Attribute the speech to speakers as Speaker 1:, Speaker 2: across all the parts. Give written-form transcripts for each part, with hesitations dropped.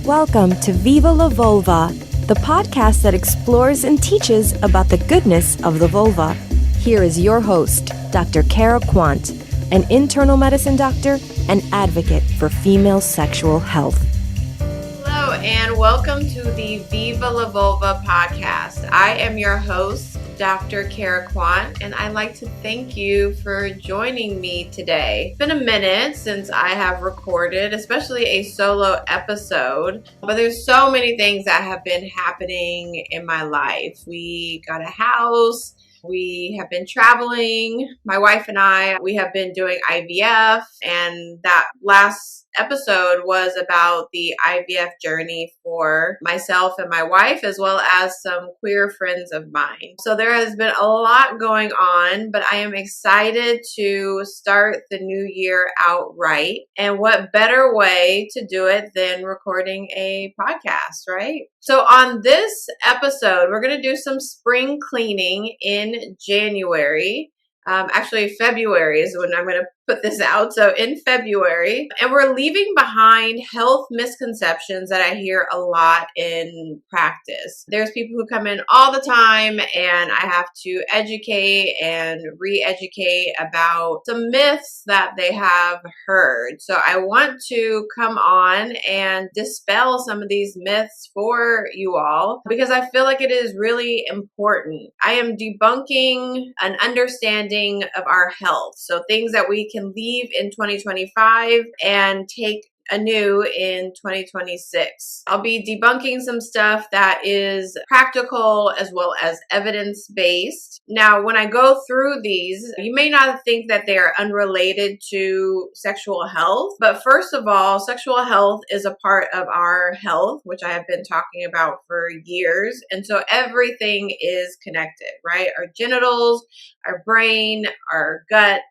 Speaker 1: Welcome to Viva La Vulva, the podcast that explores and teaches about the goodness of the vulva. Here is your host, Dr. Cara Quant, an internal medicine doctor and advocate for female sexual health.
Speaker 2: Hello, and welcome to the Viva La Vulva podcast. I am your host, Dr. Cara Quant, and I'd like to thank you for joining me today. It's been a minute since I have recorded, especially a solo episode, but there's so many things that have been happening in my life. We got a house. We have been traveling. My wife and I, we have been doing IVF, and that last episode was about the IVF journey for myself and my wife, as well as some queer friends of mine. So there has been a lot going on, but I am excited to start the new year out right. And what better way to do it than recording a podcast, right? So on this episode, we're going to do some spring cleaning in January. Actually, February is when I'm going to put this out. So in February, and we're leaving behind health misconceptions that I hear a lot in practice. There's people who come in all the time, and I have to educate and re-educate about some myths that they have heard. So I want to come on and dispel some of these myths for you all, because I feel like it is really important. I am debunking an understanding of our health. So things that we can leave in 2025 and take anew in 2026. I'll be debunking some stuff that is practical as well as evidence-based. Now, when I go through these, you may not think that they are unrelated to sexual health, but first of all, sexual health is a part of our health, which I have been talking about for years. And so everything is connected, right? Our genitals, our brain, our gut,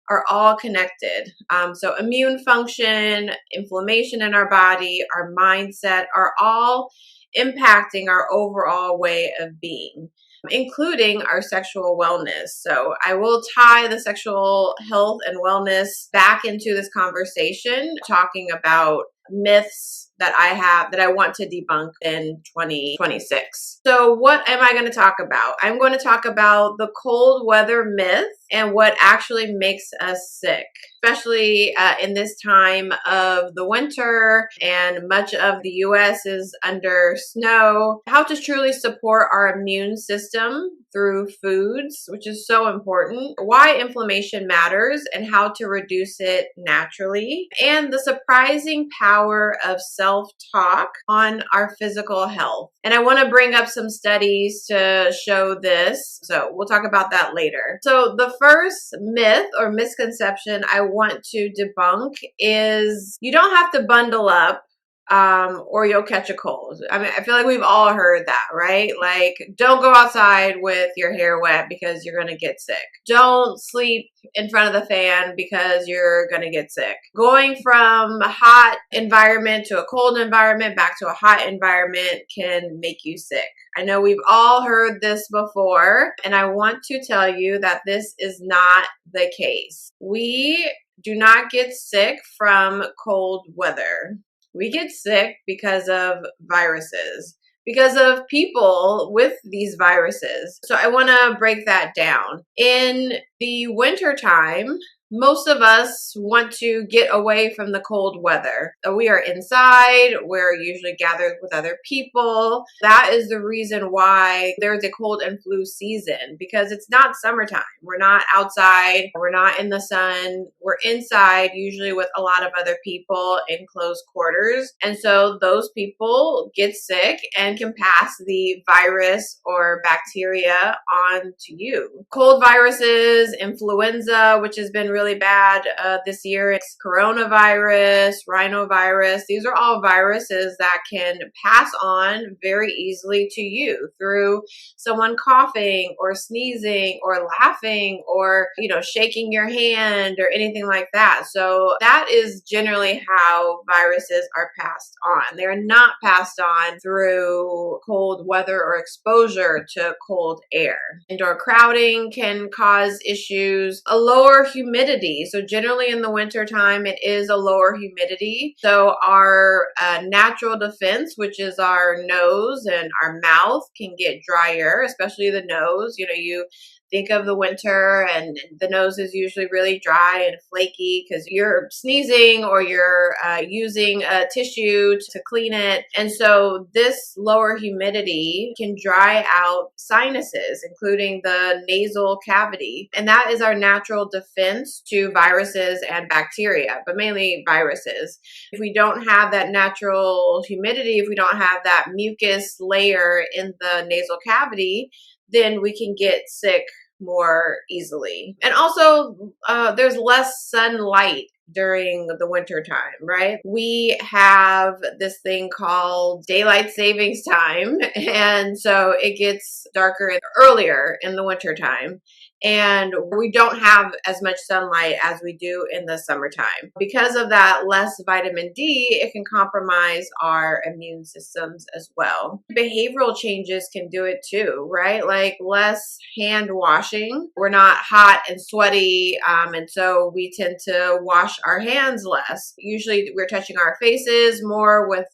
Speaker 2: are all connected. So immune function, inflammation in our body, our mindset are all impacting our overall way of being, including our sexual wellness. So I will tie the sexual health and wellness back into this conversation, talking about myths that I want to debunk in 2026. So what am I going to talk about? I'm going to talk about the cold weather myth and what actually makes us sick, especially in this time of the winter and much of the U.S. is under snow. How to truly support our immune system through foods, which is so important, why inflammation matters and how to reduce it naturally, and the surprising power of self-talk on our physical health. And I want to bring up some studies to show this, so we'll talk about that later. So the first myth or misconception I want to debunk is you don't have to bundle up or you'll catch a cold. I mean, I feel like we've all heard that, right? Like, don't go outside with your hair wet because you're going to get sick. Don't sleep in front of the fan because you're going to get sick. Going from a hot environment to a cold environment back to a hot environment can make you sick. I know we've all heard this before, and I want to tell you that this is not the case. We do not get sick from cold weather. We get sick because of viruses, because of people with these viruses. So I want to break that down. In the wintertime, most of us want to get away from the cold weather. We are inside. We're usually gathered with other people. That is the reason why there's a cold and flu season, because it's not summertime. We're not outside. We're not in the sun. We're inside, usually with a lot of other people in close quarters. And so those people get sick and can pass the virus or bacteria on to you. Cold viruses, influenza, which has been really bad this year. It's coronavirus, rhinovirus. These are all viruses that can pass on very easily to you through someone coughing or sneezing or laughing or, shaking your hand or anything like that. So that is generally how viruses are passed on. They're not passed on through cold weather or exposure to cold air. Indoor crowding can cause issues. A lower humidity humidity. So generally in the winter time, it is a lower humidity. So our natural defense, which is our nose and our mouth, can get drier, especially the nose. You think of the winter and the nose is usually really dry and flaky because you're sneezing or you're using a tissue to clean it. And so this lower humidity can dry out sinuses, including the nasal cavity. And that is our natural defense to viruses and bacteria, but mainly viruses. If we don't have that natural humidity, if we don't have that mucus layer in the nasal cavity, then we can get sick more easily. And also, there's less sunlight during the winter time, right? We have this thing called daylight savings time. And so it gets darker earlier in the winter time. And we don't have as much sunlight as we do in the summertime. Because of that less vitamin D, it can compromise our immune systems as well. Behavioral changes can do it too, right? Like less hand washing. We're not hot and sweaty, and so we tend to wash our hands less. Usually we're touching our faces more with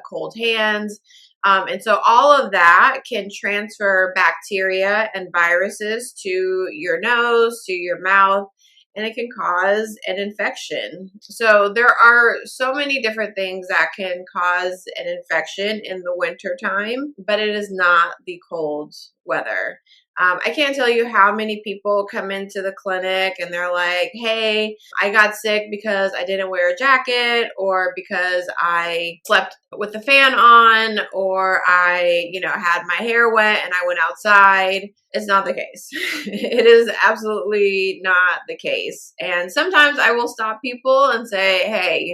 Speaker 2: cold hands. And so all of that can transfer bacteria and viruses to your nose, to your mouth, and it can cause an infection. So there are so many different things that can cause an infection in the winter time, but it is not the cold weather. I can't tell you how many people come into the clinic and they're like, hey, I got sick because I didn't wear a jacket or because I slept with the fan on or I, had my hair wet and I went outside. It's not the case. It is absolutely not the case. And sometimes I will stop people and say, hey,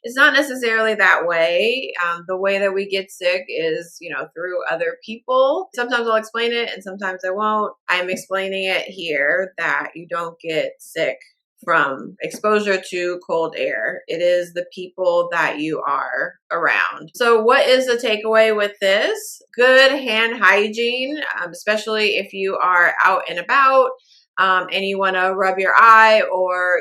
Speaker 2: it's not necessarily that way. The way that we get sick is, through other people. Sometimes I'll explain it and sometimes I won't. I'm explaining it here that you don't get sick from exposure to cold air. It is the people that you are around. So what is the takeaway with this? Good hand hygiene, especially if you are out and about. And you want to rub your eye or,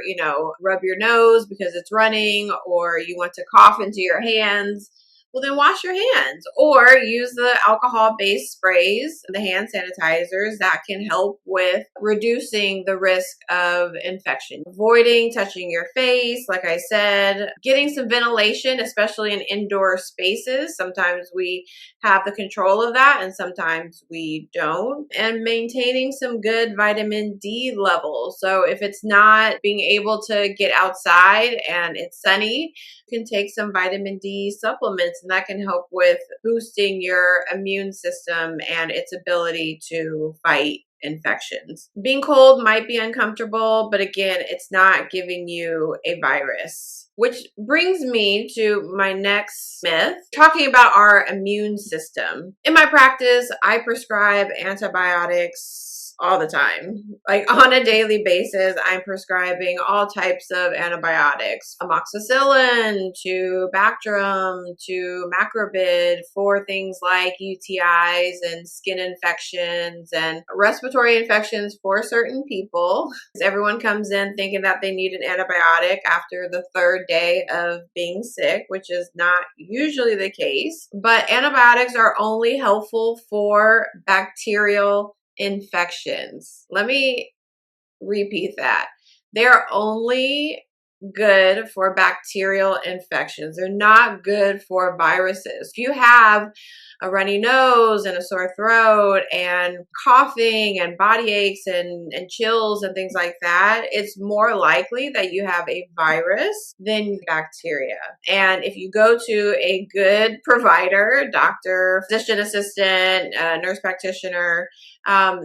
Speaker 2: rub your nose because it's running or you want to cough into your hands, well, then wash your hands or use the alcohol-based sprays, the hand sanitizers that can help with reducing the risk of infection. Avoiding touching your face, like I said, getting some ventilation, especially in indoor spaces. Sometimes we have the control of that and sometimes we don't. And maintaining some good vitamin D levels. So if it's not being able to get outside and it's sunny, you can take some vitamin D supplements and that can help with boosting your immune system and its ability to fight infections. Being cold might be uncomfortable, but again, it's not giving you a virus. Which brings me to my next myth, talking about our immune system. In my practice, I prescribe antibiotics all the time. Like on a daily basis, I'm prescribing all types of antibiotics, amoxicillin to Bactrim to macrobid for things like UTIs and skin infections and respiratory infections for certain people. Everyone comes in thinking that they need an antibiotic after the third day of being sick, which is not usually the case. But antibiotics are only helpful for bacterial infections. Let me repeat that. They're only good for bacterial infections. They're not good for viruses. If you have a runny nose and a sore throat and coughing and body aches and chills and things like that, it's more likely that you have a virus than bacteria. And if you go to a good provider, doctor, physician assistant, nurse practitioner,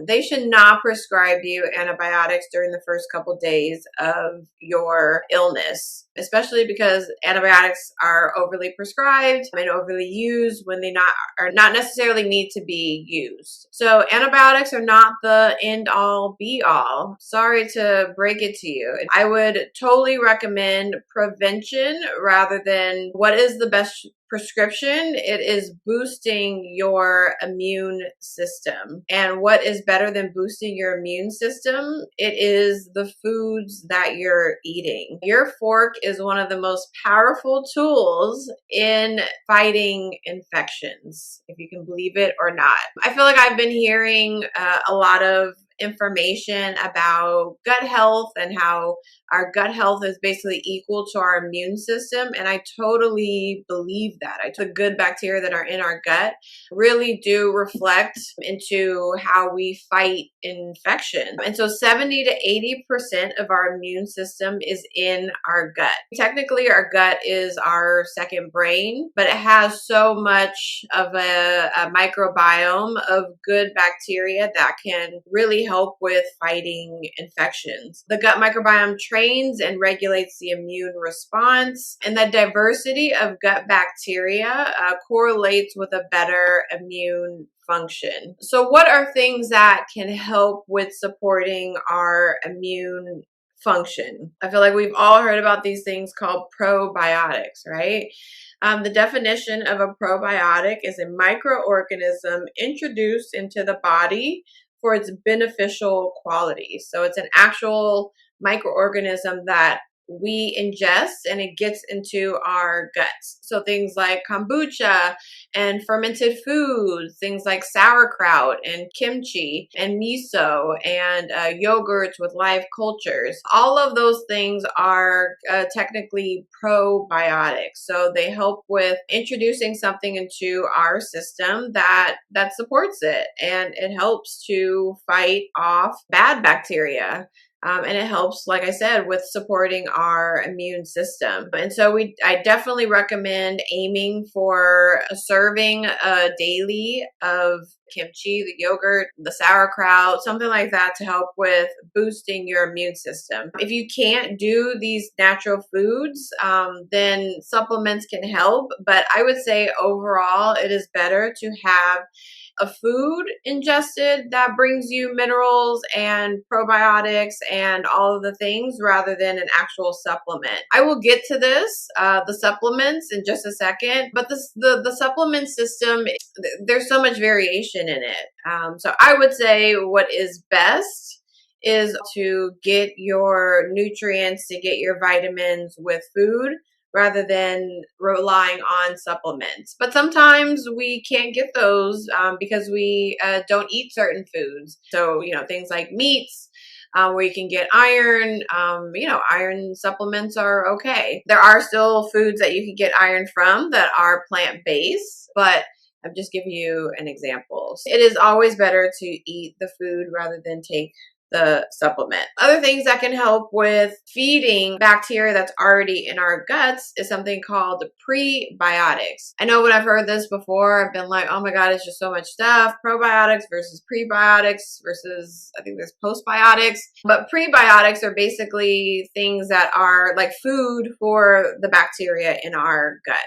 Speaker 2: they should not prescribe you antibiotics during the first couple days of your illness, especially because antibiotics are overly prescribed and overly used when they are not necessarily need to be used. So antibiotics are not the end all be all. Sorry to break it to you. I would totally recommend prevention rather than what is the best prescription, it is boosting your immune system. And what is better than boosting your immune system? It is the foods that you're eating. Your fork is one of the most powerful tools in fighting infections, if you can believe it or not. I feel like I've been hearing a lot of information about gut health and how our gut health is basically equal to our immune system. And I totally believe that. The good bacteria that are in our gut really do reflect into how we fight infection. And so 70 to 80% of our immune system is in our gut. Technically, our gut is our second brain, but it has so much of a microbiome of good bacteria that can really help with fighting infections. The gut microbiome trains and regulates the immune response, and the diversity of gut bacteria correlates with a better immune function. So what are things that can help with supporting our immune function? I feel like we've all heard about these things called probiotics, right? The definition of a probiotic is a microorganism introduced into the body for its beneficial qualities. So it's an actual microorganism that we ingest and it gets into our guts. So things like kombucha and fermented foods, things like sauerkraut and kimchi and miso and yogurts with live cultures. All of those things are technically probiotics. So they help with introducing something into our system that supports it, and it helps to fight off bad bacteria. And it helps, like I said, with supporting our immune system. And so I definitely recommend aiming for a serving daily of kimchi, the yogurt, the sauerkraut, something like that to help with boosting your immune system. If you can't do these natural foods, then supplements can help. But I would say overall, it is better to have a food ingested that brings you minerals and probiotics and all of the things rather than an actual supplement. I will get to this, the supplements, in just a second, but the supplement system, there's so much variation in it. So I would say what is best is to get your nutrients, to get your vitamins with food, rather than relying on supplements. But sometimes we can't get those because we don't eat certain foods. So, things like meats, where you can get iron, iron supplements are okay. There are still foods that you can get iron from that are plant-based, but I'm just giving you an example. It is always better to eat the food rather than take the supplement. Other things that can help with feeding bacteria that's already in our guts is something called prebiotics. I know when I've heard this before, I've been like, oh my God, it's just so much stuff. Probiotics versus prebiotics versus, I think there's postbiotics. But prebiotics are basically things that are like food for the bacteria in our gut.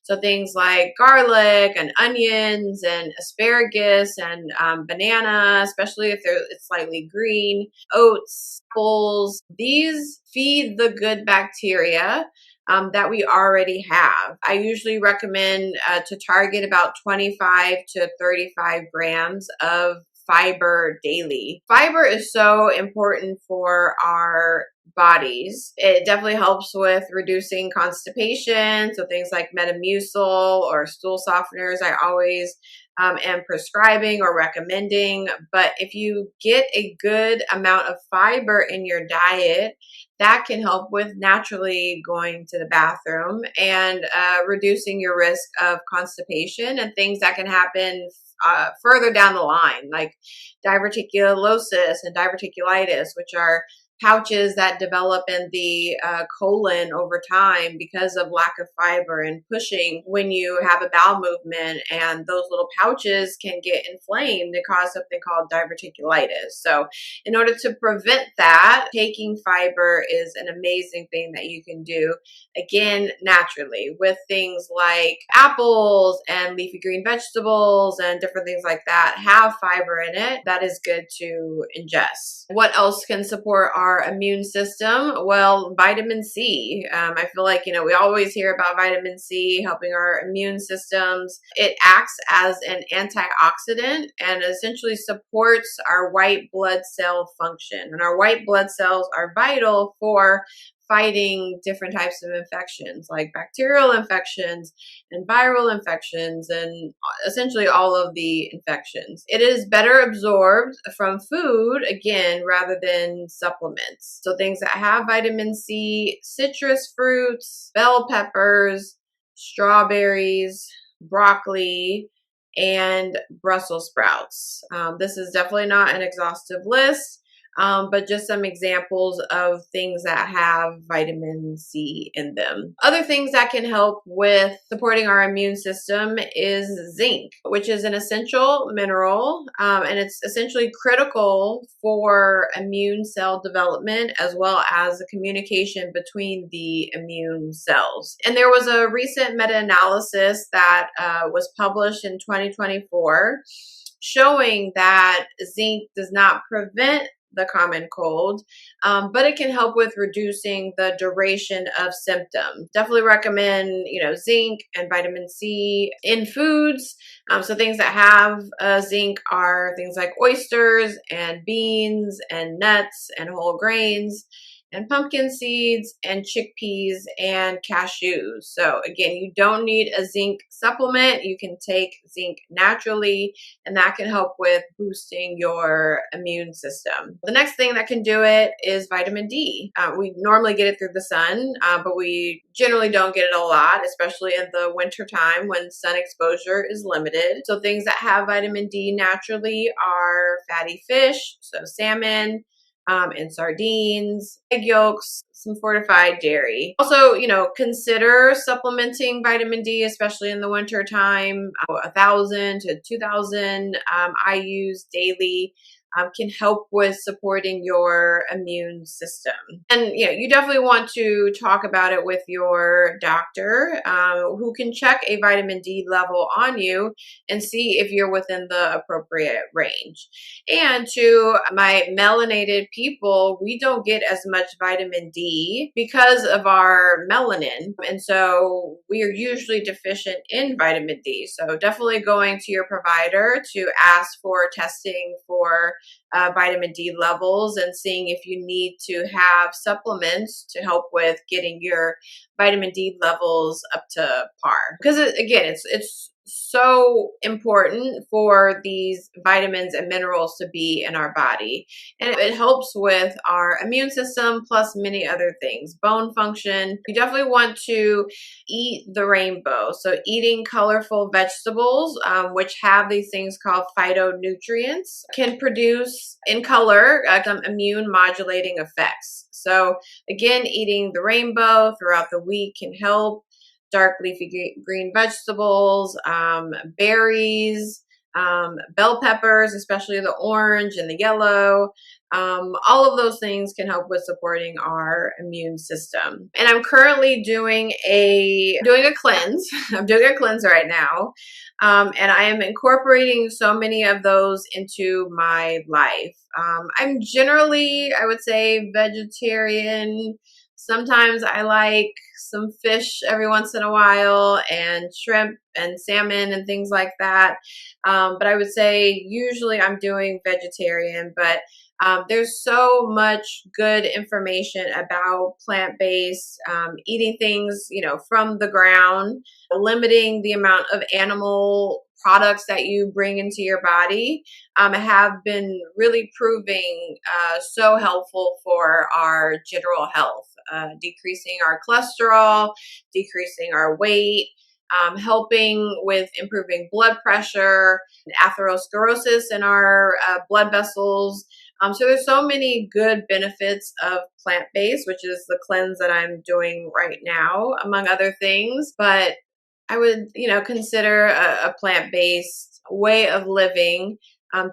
Speaker 2: So things like garlic and onions and asparagus and banana, especially if it's slightly green, oats, apples. These feed the good bacteria that we already have. I usually recommend to target about 25 to 35 grams of fiber daily. Fiber is so important for our bodies. It definitely helps with reducing constipation. So things like Metamucil or stool softeners, I always am prescribing or recommending. But if you get a good amount of fiber in your diet, that can help with naturally going to the bathroom and reducing your risk of constipation and things that can happen further down the line, like diverticulosis and diverticulitis, which are pouches that develop in the colon over time because of lack of fiber and pushing when you have a bowel movement, and those little pouches can get inflamed and cause something called diverticulitis. So in order to prevent that, taking fiber is an amazing thing that you can do, again, naturally, with things like apples and leafy green vegetables and different things like that have fiber in it. That is good to ingest. What else can support our our immune system? Well, vitamin C. I feel like, we always hear about vitamin C helping our immune systems. It acts as an antioxidant and essentially supports our white blood cell function. And our white blood cells are vital for fighting different types of infections like bacterial infections and viral infections and essentially all of the infections. It is better absorbed from food, again, rather than supplements. So things that have vitamin C, citrus fruits, bell peppers, strawberries, broccoli, and Brussels sprouts. This is definitely not an exhaustive list. But just some examples of things that have vitamin C in them. Other things that can help with supporting our immune system is zinc, which is an essential mineral, and it's essentially critical for immune cell development as well as the communication between the immune cells. And there was a recent meta-analysis that was published in 2024 showing that zinc does not prevent the common cold, but it can help with reducing the duration of symptoms. Definitely recommend, zinc and vitamin C in foods. So things that have zinc are things like oysters and beans and nuts and whole grains and pumpkin seeds and chickpeas and cashews. So again, you don't need a zinc supplement. You can take zinc naturally, and that can help with boosting your immune system. The next thing that can do it is vitamin D. We normally get it through the sun, but we generally don't get it a lot, especially in the winter time when sun exposure is limited. So things that have vitamin D naturally are fatty fish, so salmon, and sardines, egg yolks, some fortified dairy. Also, consider supplementing vitamin D, especially in the winter time. 1,000 to 2,000 IUs daily can help with supporting your immune system. And you definitely want to talk about it with your doctor, who can check a vitamin D level on you and see if you're within the appropriate range. And to my melanated people, we don't get as much vitamin D because of our melanin. And so we are usually deficient in vitamin D. So definitely going to your provider to ask for testing for vitamin D levels and seeing if you need to have supplements to help with getting your vitamin D levels up to par. Because it's so important for these vitamins and minerals to be in our body. And it helps with our immune system plus many other things. Bone function. You definitely want to eat the rainbow. So eating colorful vegetables, which have these things called phytonutrients, can produce in color some immune modulating effects. So again, eating the rainbow throughout the week can help. Dark leafy green vegetables, berries, bell peppers, especially the orange and the yellow. All of those things can help with supporting our immune system. And I'm currently doing a cleanse. I'm doing a cleanse right now. And I am incorporating so many of those into my life. I'm generally, I would say, vegetarian. Sometimes I like some fish every once in a while and shrimp and salmon and things like that. But I would say usually I'm doing vegetarian, but there's so much good information about plant-based, eating things, from the ground, limiting the amount of animal products that you bring into your body have been really proving so helpful for our general health, decreasing our cholesterol, decreasing our weight, helping with improving blood pressure, atherosclerosis in our blood vessels. So there's so many good benefits of plant-based, which is the cleanse that I'm doing right now, among other things. But I would, consider a plant-based way of living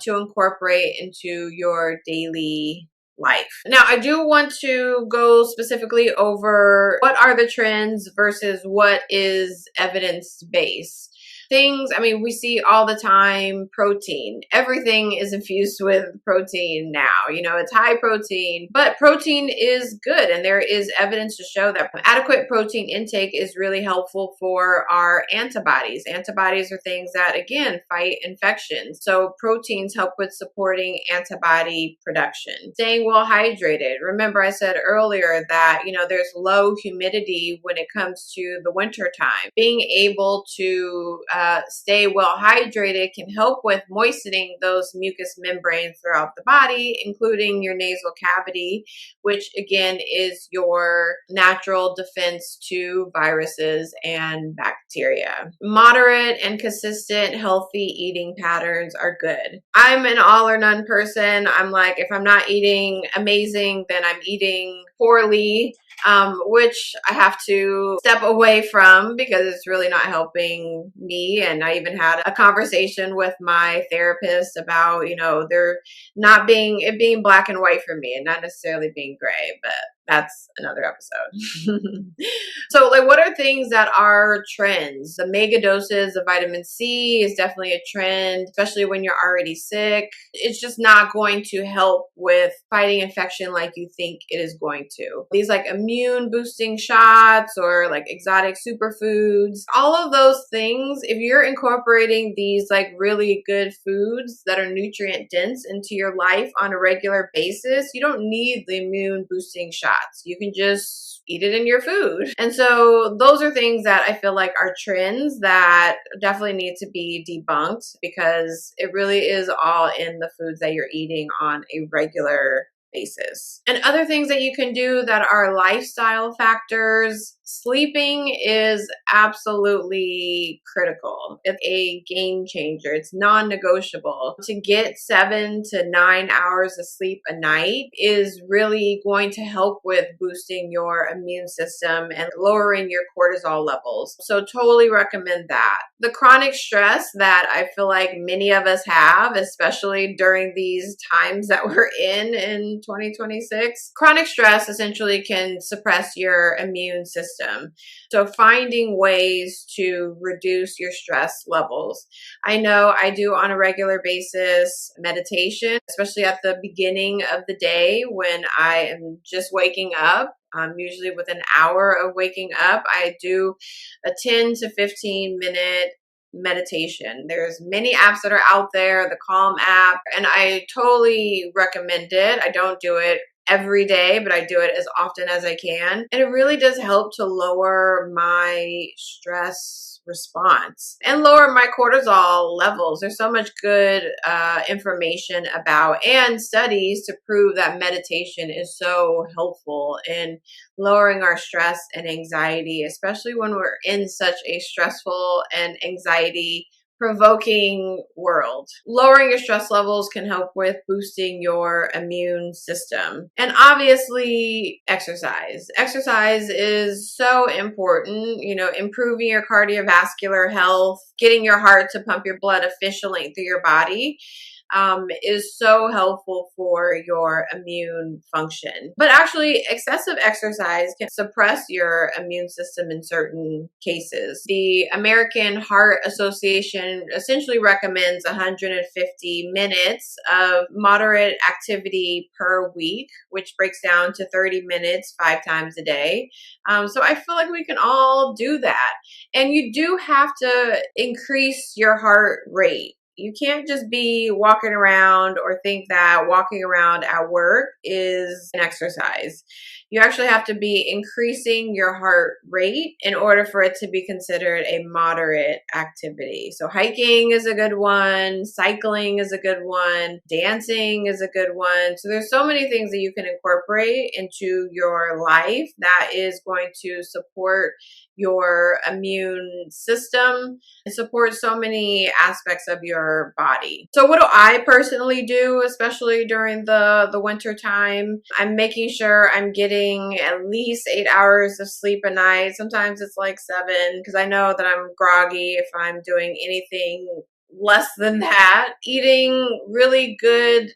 Speaker 2: to incorporate into your daily life. Now, I do want to go specifically over what are the trends versus what is evidence-based. Things, I mean, we see all the time protein. Everything is infused with protein now. It's high protein, but protein is good. And there is evidence to show that adequate protein intake is really helpful for our antibodies. Antibodies are things that, again, fight infections. So proteins help with supporting antibody production. Staying well hydrated. Remember, I said earlier that, there's low humidity when it comes to the winter time. Being able to stay well hydrated can help with moistening those mucous membranes throughout the body, including your nasal cavity, which again is your natural defense to viruses and bacteria. Moderate and consistent healthy eating patterns are good. I'm an all or none person. I'm like, if I'm not eating amazing, then I'm eating poorly. Which I have to step away from because it's really not helping me. And I even had a conversation with my therapist about, there not being, it being black and white for me and not necessarily being gray, but that's another episode. So, what are things that are trends? The mega doses of vitamin C is definitely a trend, especially when you're already sick. It's just not going to help with fighting infection like you think it is going to. These immune boosting shots or exotic superfoods, all of those things, if you're incorporating these really good foods that are nutrient dense into your life on a regular basis, you don't need the immune boosting shots. You can just eat it in your food. And so those are things that I feel like are trends that definitely need to be debunked because it really is all in the foods that you're eating on a regular basis. And other things that you can do that are lifestyle factors. Sleeping is absolutely critical. It's a game changer. It's non-negotiable. To get 7 to 9 hours of sleep a night is really going to help with boosting your immune system and lowering your cortisol levels. So totally recommend that. The chronic stress that I feel like many of us have, especially during these times that we're in 2026, chronic stress essentially can suppress your immune system. So finding ways to reduce your stress levels. I know I do on a regular basis meditation, especially at the beginning of the day when I am just waking up. Usually within an hour of waking up, I do a 10 to 15 minute meditation. There's many apps that are out there, the Calm app, and I totally recommend it. I don't do it every day, but I do it as often as I can. And it really does help to lower my stress response and lower my cortisol levels. There's so much good information about and studies to prove that meditation is so helpful in lowering our stress and anxiety, especially when we're in such a stressful and anxiety provoking world. Lowering your stress levels can help with boosting your immune system. And obviously, exercise. Exercise is so important, improving your cardiovascular health, getting your heart to pump your blood efficiently through your body. Is so helpful for your immune function. But actually, excessive exercise can suppress your immune system in certain cases. The American Heart Association essentially recommends 150 minutes of moderate activity per week, which breaks down to 30 minutes 5 times a day. So I feel like we can all do that. And you do have to increase your heart rate. You can't just be walking around or think that walking around at work is an exercise. You actually have to be increasing your heart rate in order for it to be considered a moderate activity. So hiking is a good one, cycling is a good one, dancing is a good one. So there's so many things that you can incorporate into your life that is going to support your immune system and support so many aspects of your body. So what do I personally do, especially during the winter time? I'm making sure I'm getting at least 8 hours of sleep a night. Sometimes it's 7 because I know that I'm groggy if I'm doing anything less than that. Eating really good,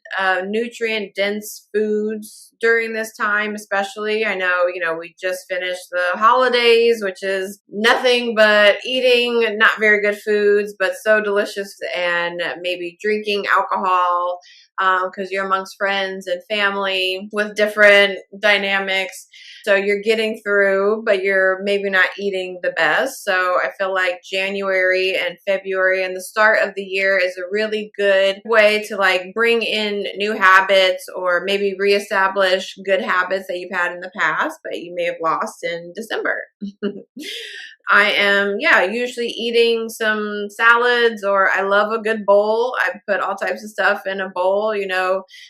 Speaker 2: nutrient dense foods during this time, especially. I know, we just finished the holidays, which is nothing but eating not very good foods, but so delicious, and maybe drinking alcohol because you're amongst friends and family with different dynamics. So you're getting through, but you're maybe not eating the best. So I feel like January and February and the start of the year is a really good way to like bring in new habits, or maybe reestablish good habits that you've had in the past, but you may have lost in December. I am, usually eating some salads, or I love a good bowl. I put all types of stuff in a bowl,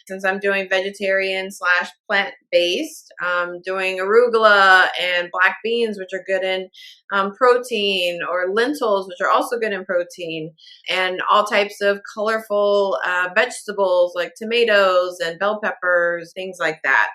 Speaker 2: since I'm doing vegetarian / plant-based, doing arugula and black beans, which are good in protein, or lentils, which are also good in protein, and all types of colorful vegetables like tomatoes and bell peppers, things like that.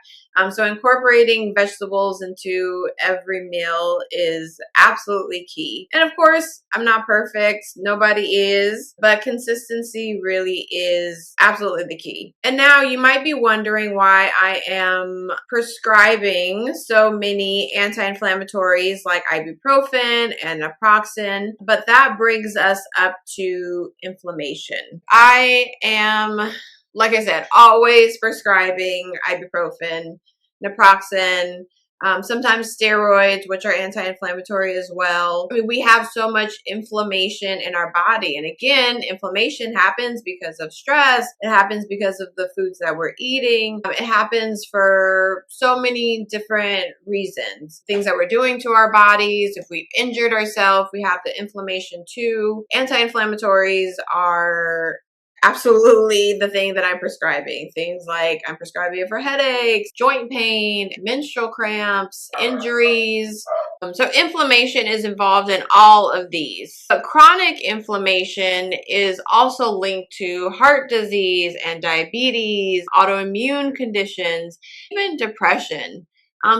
Speaker 2: So incorporating vegetables into every meal is absolutely key. And of course, I'm not perfect. Nobody is, but consistency really is absolutely the key. And now you might be wondering why I am prescribing so many anti-inflammatories like ibuprofen and naproxen, but that brings us up to inflammation. I am, like I said, always prescribing ibuprofen, naproxen, sometimes steroids, which are anti-inflammatory as well. I mean, we have so much inflammation in our body. And again, inflammation happens because of stress. It happens because of the foods that we're eating. It happens for so many different reasons. Things that we're doing to our bodies. If we've injured ourselves, we have the inflammation too. Anti-inflammatories are absolutely the thing that I'm prescribing. Things like I'm prescribing it for headaches, joint pain, menstrual cramps, injuries. So inflammation is involved in all of these. But chronic inflammation is also linked to heart disease and diabetes, autoimmune conditions, even depression.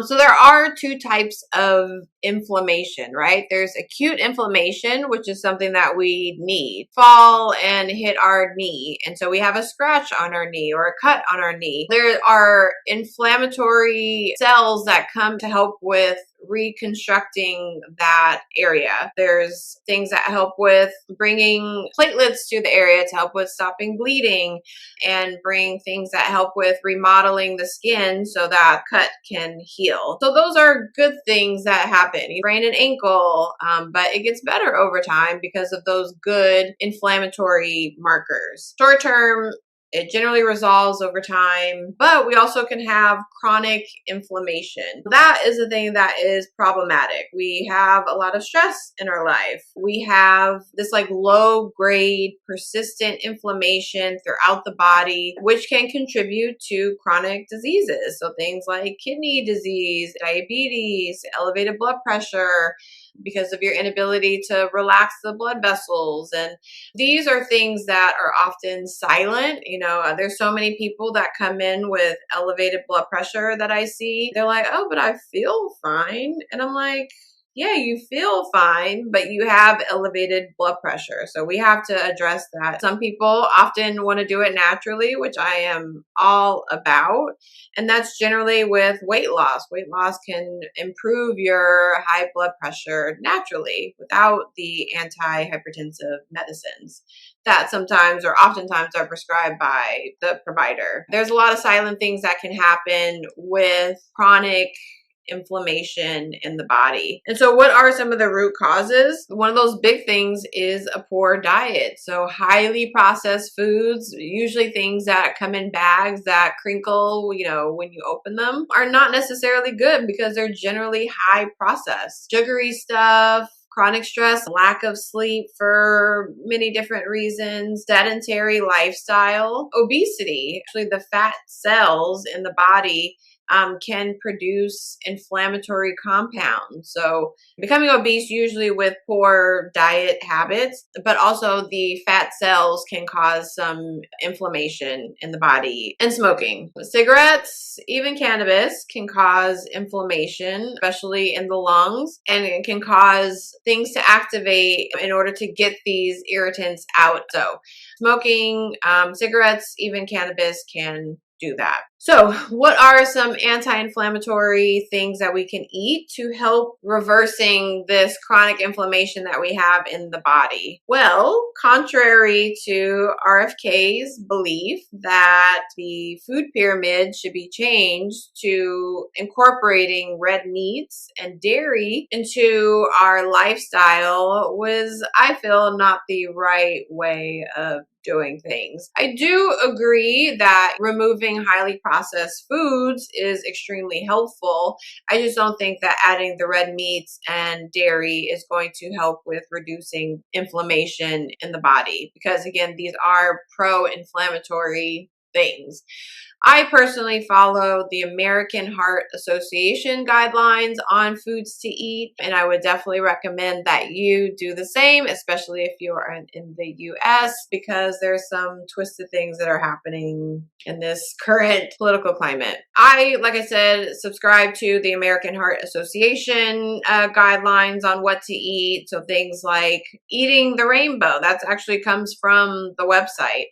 Speaker 2: So there are two types of inflammation, right? There's acute inflammation, which is something that we need. Fall and hit our knee, and so we have a scratch on our knee or a cut on our knee. There are inflammatory cells that come to help with reconstructing that area. There's things that help with bringing platelets to the area to help with stopping bleeding, and bring things that help with remodeling the skin so that cut can heal. So those are good things that happen. You sprain an ankle, but it gets better over time because of those good inflammatory markers. Short term, it generally resolves over time, but we also can have chronic inflammation. That is the thing that is problematic. We have a lot of stress in our life. We have this like low grade persistent inflammation throughout the body, which can contribute to chronic diseases. So things like kidney disease, diabetes, elevated blood pressure, because of your inability to relax the blood vessels. And these are things that are often silent. There's so many people that come in with elevated blood pressure that I see. They're like, oh, but I feel fine. And I'm like, yeah, you feel fine, but you have elevated blood pressure. So we have to address that. Some people often want to do it naturally, which I am all about. And that's generally with weight loss. Weight loss can improve your high blood pressure naturally without the antihypertensive medicines that sometimes or oftentimes are prescribed by the provider. There's a lot of silent things that can happen with chronic inflammation in the body. And so what are some of the root causes? One of those big things is a poor diet. So highly processed foods, usually things that come in bags that crinkle, when you open them, are not necessarily good because they're generally high processed. Sugary stuff, chronic stress, lack of sleep for many different reasons, sedentary lifestyle, obesity. Actually, the fat cells in the body can produce inflammatory compounds. So becoming obese usually with poor diet habits, but also the fat cells can cause some inflammation in the body. And smoking. Cigarettes, even cannabis, can cause inflammation, especially in the lungs, and it can cause things to activate in order to get these irritants out. So smoking, cigarettes, even cannabis can do that. So, what are some anti-inflammatory things that we can eat to help reversing this chronic inflammation that we have in the body? Well, contrary to RFK's belief that the food pyramid should be changed to incorporating red meats and dairy into our lifestyle was, I feel, not the right way of doing things. I do agree that removing highly processed foods is extremely helpful. I just don't think that adding the red meats and dairy is going to help with reducing inflammation in the body because, again, these are pro-inflammatory things. I personally follow the American Heart Association guidelines on foods to eat, and I would definitely recommend that you do the same, especially if you are in the US, because there's some twisted things that are happening in this current political climate. Like I said, subscribe to the American Heart Association guidelines on what to eat. So things like eating the rainbow, that actually comes from the website.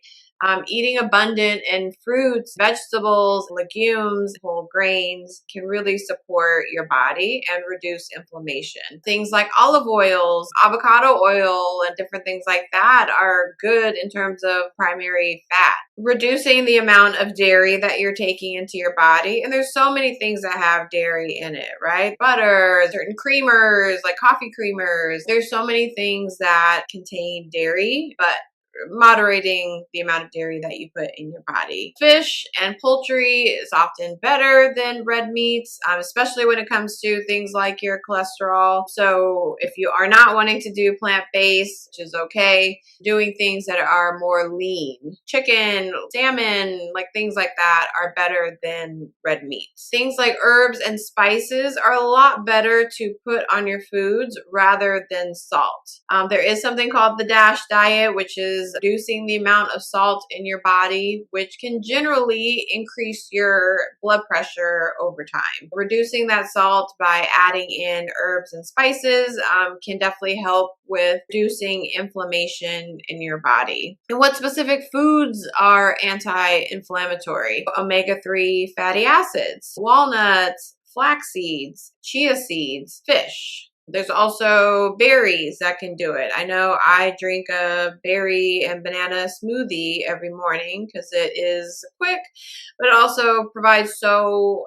Speaker 2: Eating abundant in fruits, vegetables, legumes, whole grains can really support your body and reduce inflammation. Things like olive oils, avocado oil, and different things like that are good in terms of primary fat. Reducing the amount of dairy that you're taking into your body. And there's so many things that have dairy in it, right? Butter, certain creamers, like coffee creamers. There's so many things that contain dairy, but moderating the amount of dairy that you put in your body. Fish and poultry is often better than red meats, especially when it comes to things like your cholesterol. So if you are not wanting to do plant-based, which is okay, doing things that are more lean, chicken, salmon, like things like that are better than red meats. Things like herbs and spices are a lot better to put on your foods rather than salt. There is something called the DASH diet, which is reducing the amount of salt in your body, which can generally increase your blood pressure over time. Reducing that salt by adding in herbs and spices can definitely help with reducing inflammation in your body. And what specific foods are anti-inflammatory? Omega-3 fatty acids, walnuts, flax seeds, chia seeds, fish. There's also berries that can do it. I know I drink a berry and banana smoothie every morning because it is quick, but it also provides so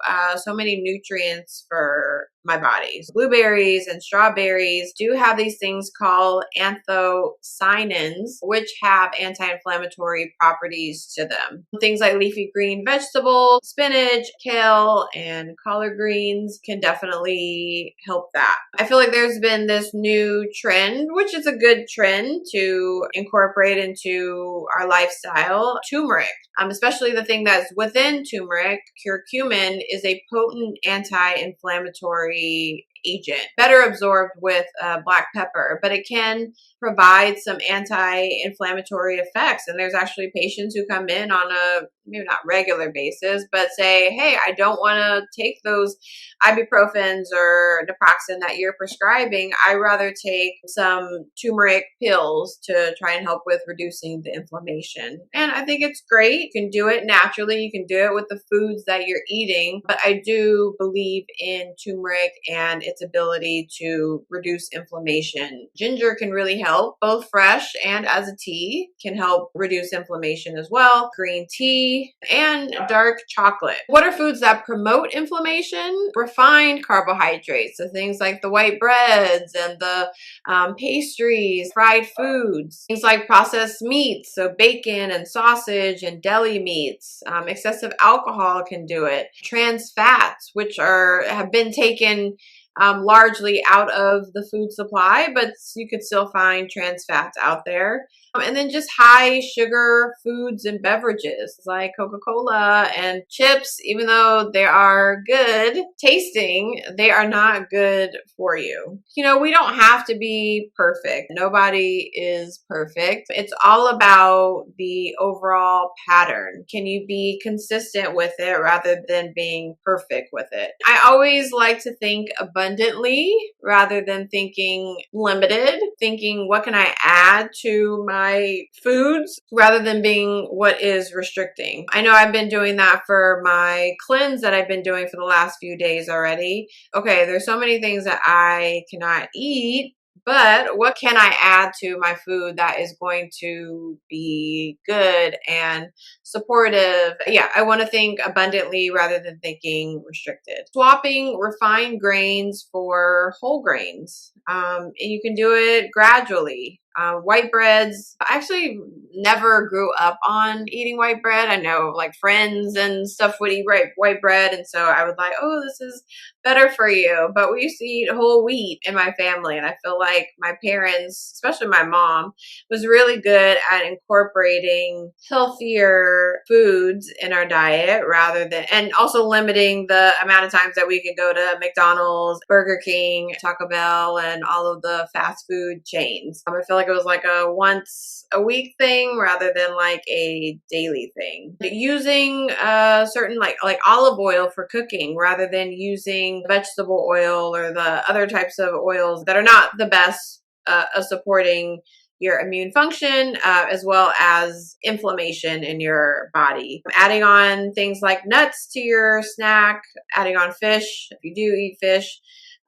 Speaker 2: many nutrients for my body. So blueberries and strawberries do have these things called anthocyanins, which have anti-inflammatory properties to them. Things like leafy green vegetables, spinach, kale, and collard greens can definitely help that. I feel like there's been this new trend, which is a good trend to incorporate into our lifestyle, turmeric. Especially the thing that's within turmeric, curcumin, is a potent anti-inflammatory agent, better absorbed with black pepper, but it can provide some anti-inflammatory effects. And there's actually patients who come in on a maybe not regular basis, but say, hey, I don't want to take those ibuprofens or naproxen that you're prescribing. I'd rather take some turmeric pills to try and help with reducing the inflammation. And I think it's great. You can do it naturally. You can do it with the foods that you're eating. But I do believe in turmeric and its ability to reduce inflammation. Ginger can really help, both fresh and as a tea, can help reduce inflammation as well. Green tea and dark chocolate. What are foods that promote inflammation? Refined carbohydrates, so things like the white breads and the pastries, fried foods, things like processed meats, so bacon and sausage and deli meats. Excessive alcohol can do it. Trans fats, which have been taken largely out of the food supply, but you could still find trans fats out there. And then just high sugar foods and beverages like Coca-Cola and chips, even though they are good tasting, they are not good for you. We don't have to be perfect. Nobody is perfect. It's all about the overall pattern. Can you be consistent with it rather than being perfect with it? I always like to think abundantly rather than thinking limited, thinking what can I add to my foods rather than being what is restricting. I know I've been doing that for my cleanse that I've been doing for the last few days already. Okay, there's so many things that I cannot eat, but what can I add to my food that is going to be good and supportive? Yeah, I want to think abundantly rather than thinking restricted. Swapping refined grains for whole grains. And you can do it gradually. White breads. I actually never grew up on eating white bread. I know like friends and stuff would eat white bread. And so I would like, oh, this is better for you. But we used to eat whole wheat in my family. And I feel like my parents, especially my mom, was really good at incorporating healthier foods in our diet rather than, and also limiting the amount of times that we could go to McDonald's, Burger King, Taco Bell, and all of the fast food chains. I feel like it was like a once a week thing rather than like a daily thing. Using certain like olive oil for cooking rather than using vegetable oil or the other types of oils that are not the best of supporting your immune function, as well as inflammation in your body. Adding on things like nuts to your snack, adding on fish, if you do eat fish,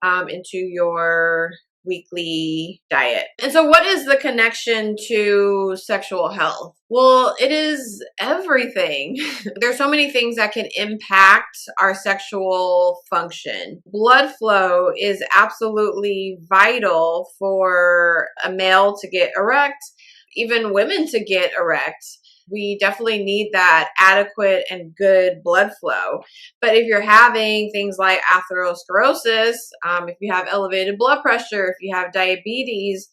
Speaker 2: into your weekly diet. And so what is the connection to sexual health? Well, it is everything. There's so many things that can impact our sexual function. Blood flow is absolutely vital for a male to get erect, even women to get erect. We definitely need that adequate and good blood flow. But if you're having things like atherosclerosis, if you have elevated blood pressure, if you have diabetes,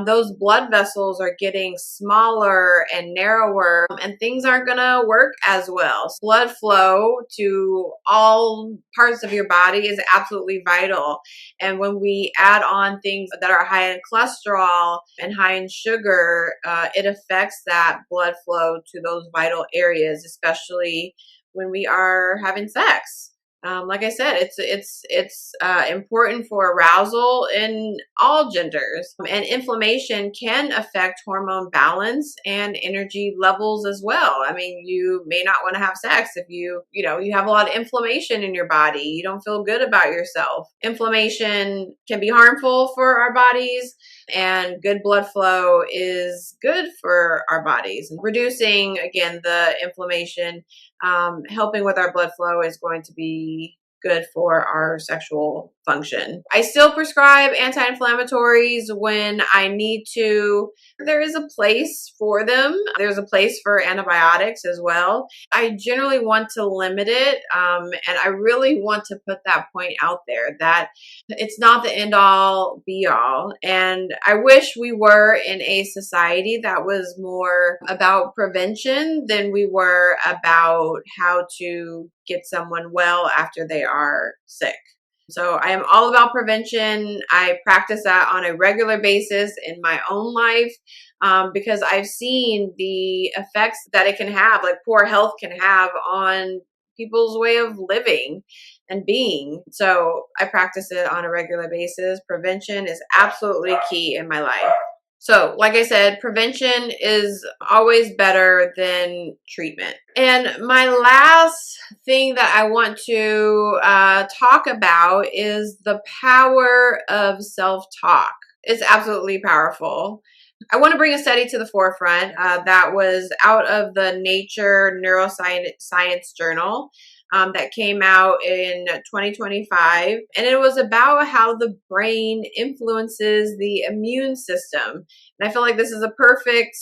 Speaker 2: those blood vessels are getting smaller and narrower, and things aren't going to work as well. Blood flow to all parts of your body is absolutely vital. And when we add on things that are high in cholesterol and high in sugar, it affects that blood flow to those vital areas, especially when we are having sex. Like I said, it's important for arousal in all genders, and inflammation can affect hormone balance and energy levels as well. I mean, you may not want to have sex if you have a lot of inflammation in your body. You don't feel good about yourself. Inflammation can be harmful for our bodies, and good blood flow is good for our bodies. Reducing, again, the inflammation, helping with our blood flow is going to be good for our sexual function. I still prescribe anti-inflammatories when I need to. There is a place for them. There's a place for antibiotics as well. I generally want to limit it, and I really want to put that point out there that it's not the end all be all. And I wish we were in a society that was more about prevention than we were about how to get someone well after they are sick. So I am all about prevention. I practice that on a regular basis in my own life, because I've seen the effects that it can have, like poor health can have on people's way of living and being. So I practice it on a regular basis. Prevention is absolutely key in my life. So, like I said, prevention is always better than treatment. And my last thing that I want to talk about is the power of self-talk. It's absolutely powerful. I want to bring a study to the forefront that was out of the Nature Neuroscience Journal. that came out in 2025. And it was about how the brain influences the immune system. And I feel like this is a perfect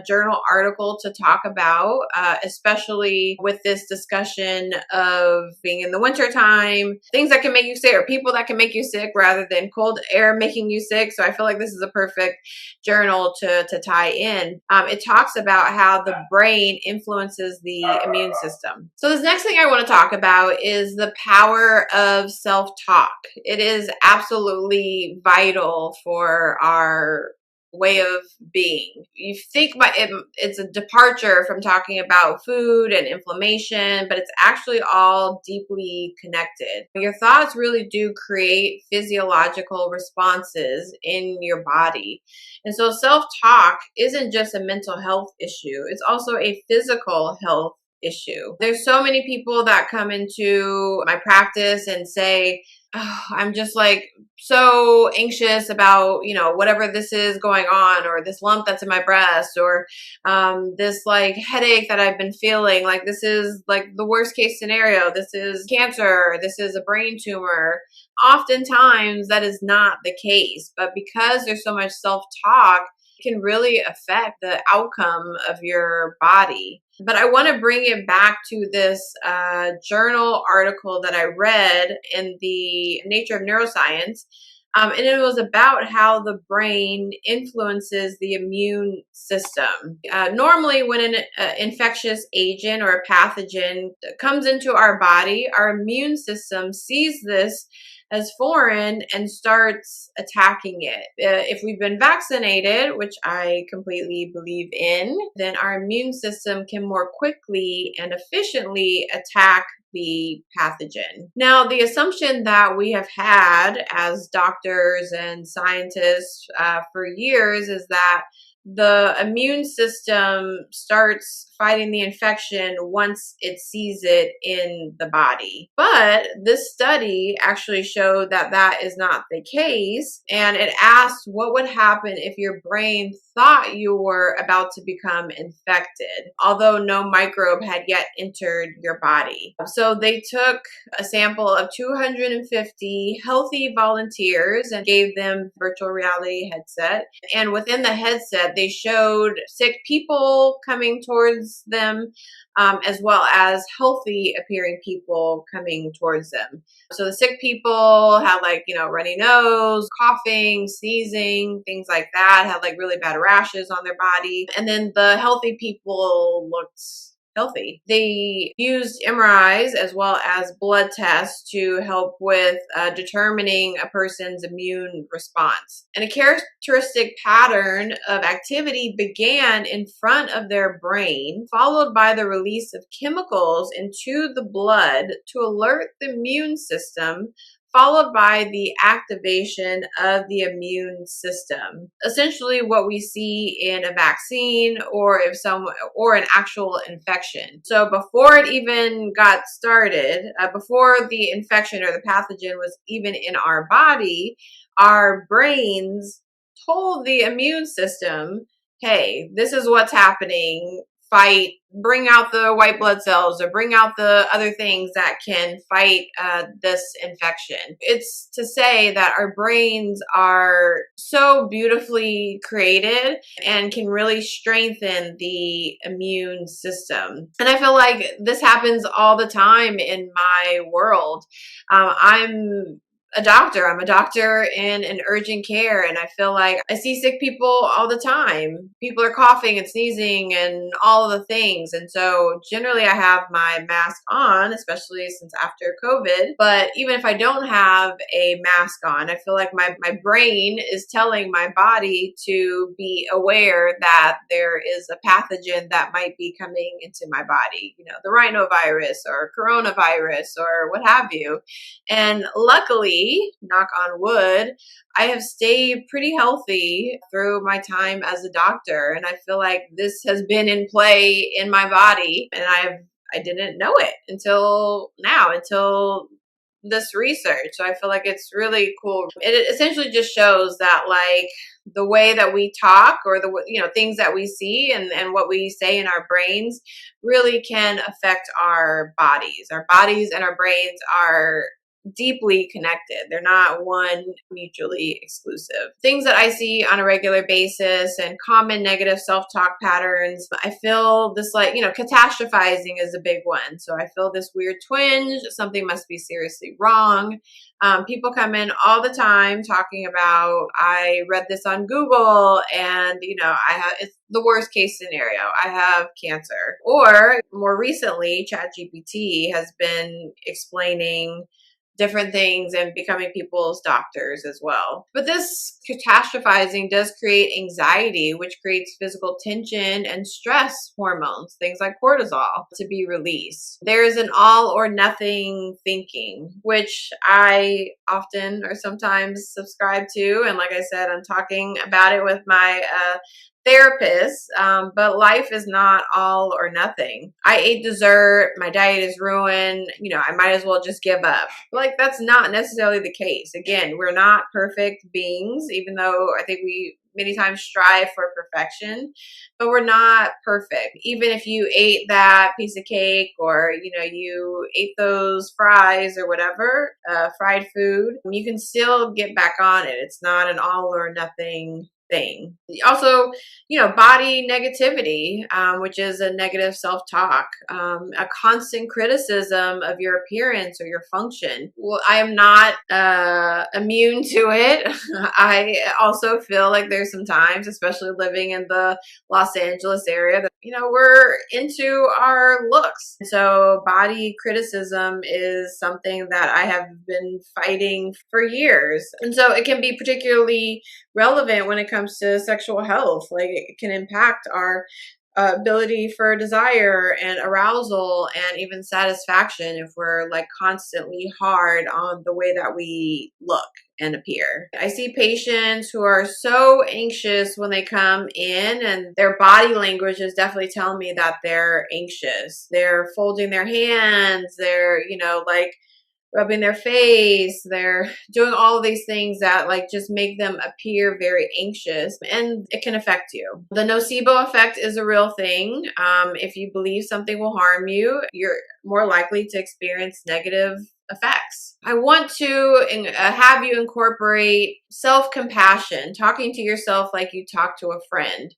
Speaker 2: journal article to talk about, especially with this discussion of being in the wintertime, things that can make you sick or people that can make you sick rather than cold air making you sick. So I feel like this is a perfect journal to tie in. It talks about how the brain influences the immune system. So this next thing I want to talk about is the power of self-talk. It is absolutely vital for our way of being. You think about it, it's a departure from talking about food and inflammation, but it's actually all deeply connected. Your thoughts really do create physiological responses in your body. And so self-talk isn't just a mental health issue, it's also a physical health issue. There's so many people that come into my practice and say, oh, I'm just like so anxious about, whatever this is going on, or this lump that's in my breast, or this like headache that I've been feeling. Like this is like the worst case scenario. This is cancer. This is a brain tumor. Oftentimes that is not the case, but because there's so much self-talk, can really affect the outcome of your body. But I want to bring it back to this journal article that I read in the Nature of Neuroscience. And it was about how the brain influences the immune system. Normally, when an infectious agent or a pathogen comes into our body, our immune system sees this as foreign and starts attacking it. If we've been vaccinated, which I completely believe in, then our immune system can more quickly and efficiently attack the pathogen. Now, the assumption that we have had as doctors and scientists for years is that the immune system starts fighting the infection once it sees it in the body. But this study actually showed that that is not the case. And it asked what would happen if your brain thought you were about to become infected, although no microbe had yet entered your body. So they took a sample of 250 healthy volunteers and gave them virtual reality headset. And within the headset, they showed sick people coming towards them, as well as healthy appearing people coming towards them. So the sick people had runny nose, coughing, sneezing, things like that, had like really bad rashes on their body. And then the healthy people looked healthy. They used MRIs as well as blood tests to help with determining a person's immune response. And a characteristic pattern of activity began in front of their brain, followed by the release of chemicals into the blood to alert the immune system, followed by the activation of the immune system. Essentially what we see in a vaccine or an actual infection. So before it even got started, before the infection or the pathogen was even in our body, our brains told the immune system, hey, this is what's happening. Fight, bring out the white blood cells or bring out the other things that can fight this infection. It's to say that our brains are so beautifully created and can really strengthen the immune system. And I feel like this happens all the time in my world. I'm a doctor. I'm a doctor in an urgent care, and I feel like I see sick people all the time. People are coughing and sneezing and all of the things. And so generally I have my mask on, especially since after COVID. But even if I don't have a mask on, I feel like my brain is telling my body to be aware that there is a pathogen that might be coming into my body, the rhinovirus or coronavirus or what have you. And luckily, knock on wood, I have stayed pretty healthy through my time as a doctor. And I feel like this has been in play in my body, and I didn't know it until now, until this research. So I feel like it's really cool. It essentially just shows that like the way that we talk or things that we see and what we say in our brains really can affect our bodies. Our bodies and our brains are deeply connected. They're not one mutually exclusive. Things that I see on a regular basis and common negative self-talk patterns, I feel this catastrophizing is a big one. So I feel this weird twinge, something must be seriously wrong. People come in all the time talking about, I read this on Google and, it's the worst case scenario. I have cancer. Or more recently, ChatGPT has been explaining different things and becoming people's doctors as well. But this catastrophizing does create anxiety, which creates physical tension and stress hormones, things like cortisol, to be released. There is an all or nothing thinking, which I often or sometimes subscribe to. And like I said, I'm talking about it with my therapist, but life is not all or nothing. I ate dessert, my diet is ruined, I might as well just give up. Like, that's not necessarily the case. Again, we're not perfect beings, even though I think we many times strive for perfection, but we're not perfect. Even if you ate that piece of cake or, you ate those fries or whatever, fried food, you can still get back on it. It's not an all or nothing thing. Also, body negativity, which is a negative self-talk, a constant criticism of your appearance or your function. Well, I am not immune to it. I also feel like there's some times, especially living in the Los Angeles area, that we're into our looks. So body criticism is something that I have been fighting for years. And so it can be particularly relevant when it comes to sexual health. Like, it can impact our ability for desire and arousal and even satisfaction if we're like constantly hard on the way that we look and appear. I see patients who are so anxious when they come in, and their body language is definitely telling me that they're anxious. They're folding their hands, they're, rubbing their face, they're doing all of these things that just make them appear very anxious, and it can affect you. The nocebo effect is a real thing. If you believe something will harm you, you're more likely to experience negative effects. I want to have you incorporate self-compassion, talking to yourself like you talk to a friend.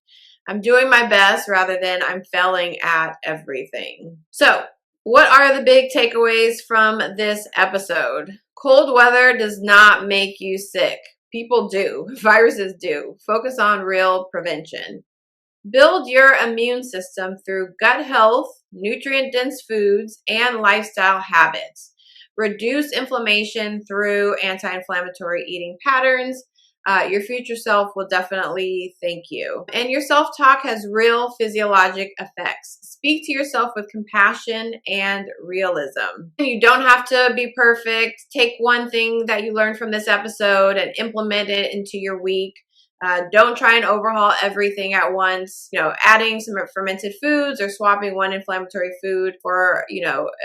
Speaker 2: I'm doing my best rather than I'm failing at everything. So, what are the big takeaways from this episode? Cold weather does not make you sick. People do. Viruses do. Focus on real prevention. Build your immune system through gut health, nutrient-dense foods, and lifestyle habits. Reduce inflammation through anti-inflammatory eating patterns. Your future self will definitely thank you. And your self-talk has real physiologic effects. Speak to yourself with compassion and realism. You don't have to be perfect. Take one thing that you learned from this episode and implement it into your week. Don't try and overhaul everything at once. Adding some fermented foods or swapping one inflammatory food for,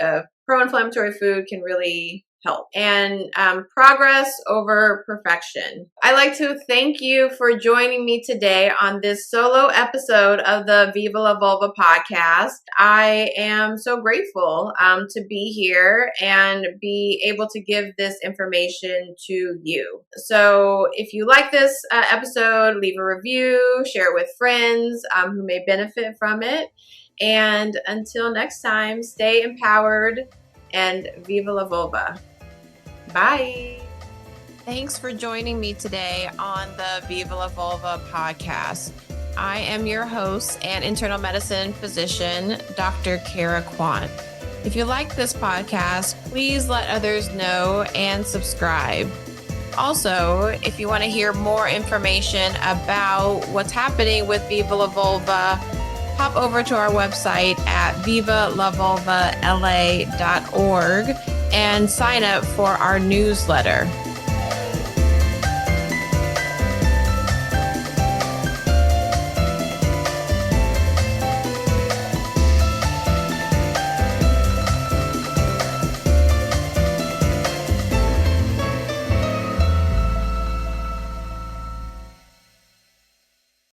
Speaker 2: a pro-inflammatory food can really help. And progress over perfection. I'd like to thank you for joining me today on this solo episode of the Viva La Vulva podcast. I am so grateful to be here and be able to give this information to you. So if you like this episode, leave a review, share it with friends who may benefit from it. And until next time, stay empowered and Viva La Vulva. Bye. Thanks for joining me today on the Viva La Vulva podcast. I am your host and internal medicine physician, Dr. Cara Quant. If you like this podcast, please let others know and subscribe. Also, if you want to hear more information about what's happening with Viva La Vulva, hop over to our website at vivalavulvala.org and sign up for our newsletter.